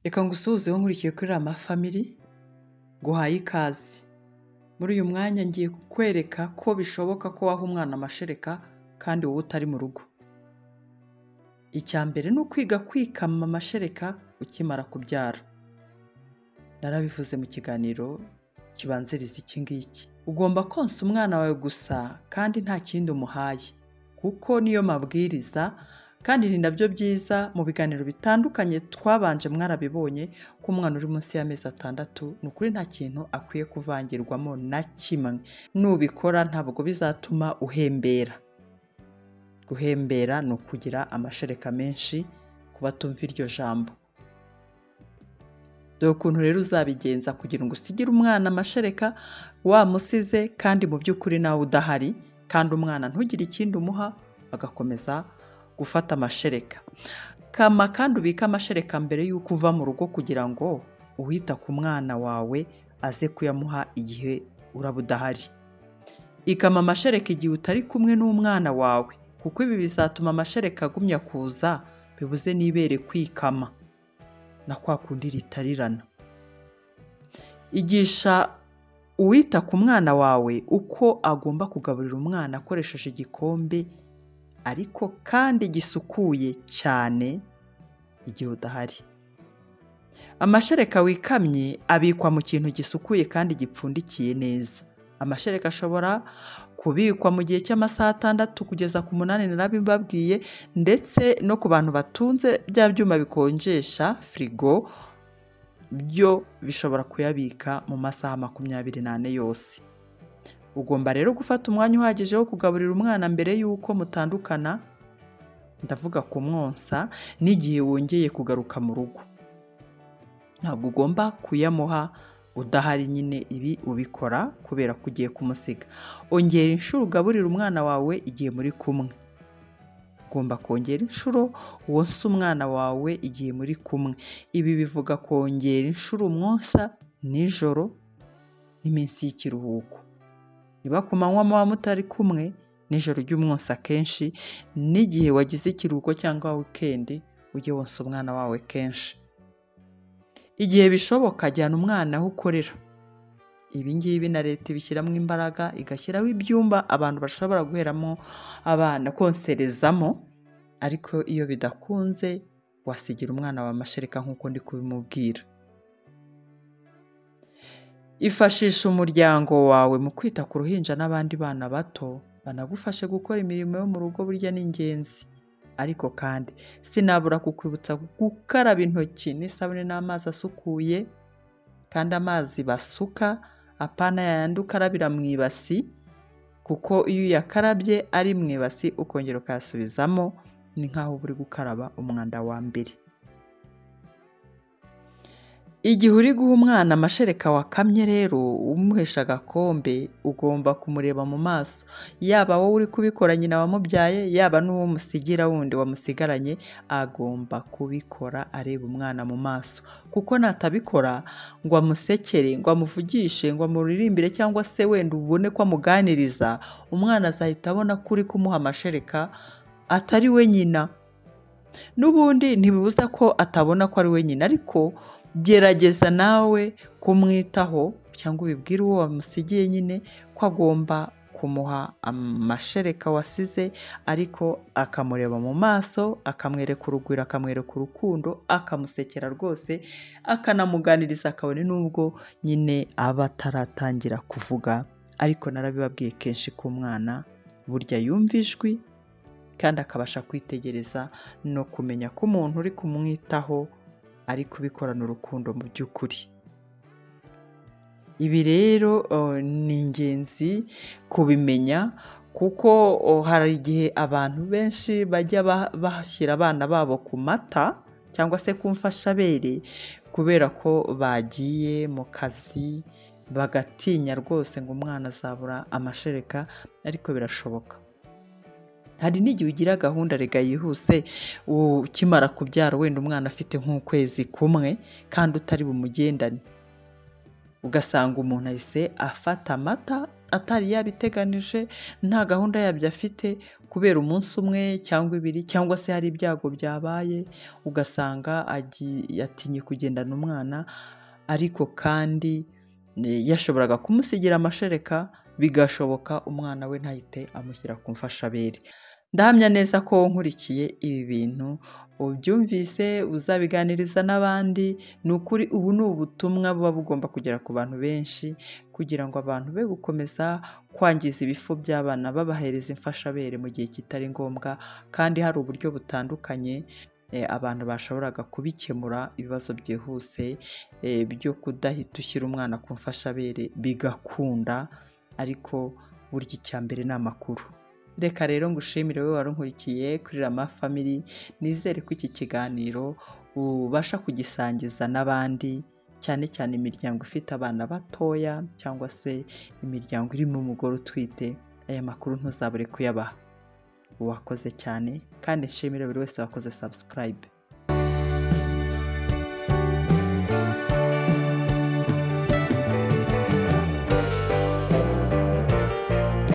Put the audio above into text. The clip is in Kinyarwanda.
Reka ngusuhuze wo nkurikiye kuri Rama Family, guhaye ikaze. Muri uyu mwanya ngiye kukwereka ko bishoboka ko waha umwana amashereka kandi wowe utari mu rugo. Icya mbere ni ukwiga kwikama amashereka ukimara kubyara. Narabivuze mu kiganiro kibanziriza iki ngiki. Ugomba konsa umwana wawe gusa kandi nta kindi umuhaye, kuko niyo mabwiriza kandi ni nabyo byiza. Mu biganiro bitandukanye twabanje mwarabibonye ko umwana uri munsi y'amezi 6 ni ukuri nta kintu akwiye kuvangirwamo na kimwe. Nubikora ntabwo bizatuma uhembera. Guhembera ni ukugira amashereka menshi kuba tumva iryo jambo. Dore ukuntu rero uzabigenza kugira ngo usigire umwana amashereka wamusize kandi mu by'ukuri nawe udahari, kandi umwana ntugire ikindi umuha agakomeza gufata amashereka. Kama kandi ubika amashereka mbere y'uko uva mu rugo kugira ngo uhita ku mwana wawe aze kuyamuha igihe uraba udahari. Ikama amashereka igihe utari kumwe n'umwana wawe, kuko ibi bizatuma amashereka agumya kuza, bibuze n'ibere kwikama na kwa kundi ritarirana. Igisha uwita ku mwana wawe uko agomba kugaburira umwana akoresheje igikombe, ariko kandi gisukuye cyane igihe udahari. Amashereka wikamye abikwa mu kintu gisukuye kandi gipfundikiye neza. Amashereka ashobora kubikwa mu gihe cy'amasaha 6 kugeza ku 8 narabibabwiye, ndetse no ku bantu batunze bya byuma bikonjesha frigo byo bishobora kuyabika mu masaha 24 yose. Ugomba rero gufata umwanya uhagije wo kugaburira umwana mbere y'uko mutandukana, ndavuga kumwonsa n'igihe wongeye kugaruka mu rugo. Ntabwo ugomba kuyamuha udahari, nyine ibi ubikora kubera ko ugiye kumusiga. Ongera inshuro ugaburira umwana wawe igihe muri kumwe. Ugomba kongera inshuro wonsa umwana wawe igihe muri kumwe. Ibi bivuga kongera inshuro umwonsa nijoro n'iminsi y'ikiruhuko. Niba ku manywa muba mutari kumwe, nijoro ujye umwonsa kenshi, n'igihe wagize ikiruhuko cyangwa weekend ujye wonsa umwana wawe kenshi. Igihe bishoboka jyana umwana aho ukorera. Ibi ngibi na leta ibishyiramo imbaraga, igashyiraho ibyumba abantu bashobora guheramo abana konserezamo, ariko iyo bidakunze wasigira umwana wawe amashereka nk'uko ndi kubimubwira. Ifashisha umuryango wawe mu kwita ku ruhinja n'abandi bana bato banagufashe gukora imirimo yo mu rugo, burya ni ingenzi. Ariko kandi sinabura kukwibutsa gukaraba intoki n'isabune n'amazi asukuye, kandi amazi basuka apana yayandi ukarabira mu ibasi, kuko iyo uyakarabye ari mu ibasi ukongera ukayasubizamo ni nkaho uri gukaraba umwanda wa mbere. Igihe uri guha umwana amashereka wakamye rero umuhesha agakombe, ugomba kumureba mu maso. Yaba wowe uri kubikora nyina wamubyaye, yaba n'uwo musigira wundi wamusigaranye, agomba kubikora areba umwana mu maso. Kuko natabikora ngo amusekere, ngo amuvugishe, ngo amuririmbire cyangwa se wenda ubone ko amuganiriza, umwana azahita abona ko uri kumuha amashereka atari we nyina. N'ubundi ntibibuza ko atabona ko ari we nyina, ariko gerageza nawe kumwitaho cyangwa ubibwire uwo wamusigiye nyine ko agomba kumuha amashereka wasize, ariko akamureba mu maso, akamwereka urugwiro, akamwereka urukundo, akamusekera rwose, akanamuganiriza akabone n'ubwo nyine aba ataratangira kuvuga. Ariko narabibabwiye kenshi ko umwana burya yumva ijwi kandi akabasha kwitegereza no kumenya ko umuntu uri kumwitaho ari kubikorana urukundo mu by'ukuri. Ibi rero ni ingenzi kubimenya, kuko hari igihe abantu benshi bajya bashyira abana babo ku mata cyangwa se ku mfashabere kubera ko bagiye mu kazi, bagatinya rwose ngo umwana azabura amashereka, ariko birashoboka. Hari n'igihe ugira gahunda rega yihuse ukimara kubyara, wenda umwana afite nk'ukwezi kumwe kandi utari bumugendane, ugasanga umuntu ahise afata amata atari yabiteganije, nta gahunda yabyo afite, kubera umunsi umwe cyangwa ibiri cyangwa se hari ibyago byabaye, ugasanga yatinye kugendana umwana, ariko kandi yashoboraga kumusigira amashereka, bigashoboka umwana we ntahite amushyira ku mfashabere. Ndahamya neza ko nkurikiye ibi bintu ubyumvise, uzabiganiriza n'abandi. Ni ukuri ubu ni ubutumwa buba bugomba kugera ku bantu benshi, kugira ngo abantu be gukomeza kwangiza ibifu by'abana babahereza imfashabere mu gihe kitari ngombwa, kandi hari uburyo butandukanye abantu bashoboraga kubikemura ibibazo byihuse byo kudahita ushyira umwana ku mfashabere bigakunda, ariko burya icya mbere ni amakuru. Reka rero ngushimire wowe wari unkurikiye kuri Rama Family, nizere ko iki kiganiro ubasha kugisangiza n'abandi, cyane cyane imiryango ifite abana batoya cyangwa se imiryango irimo umugore utwite. Aya makuru ntuzabure kuyabaha. Wakoze cyane, kandi nshimire buri wese wakoze subscribe.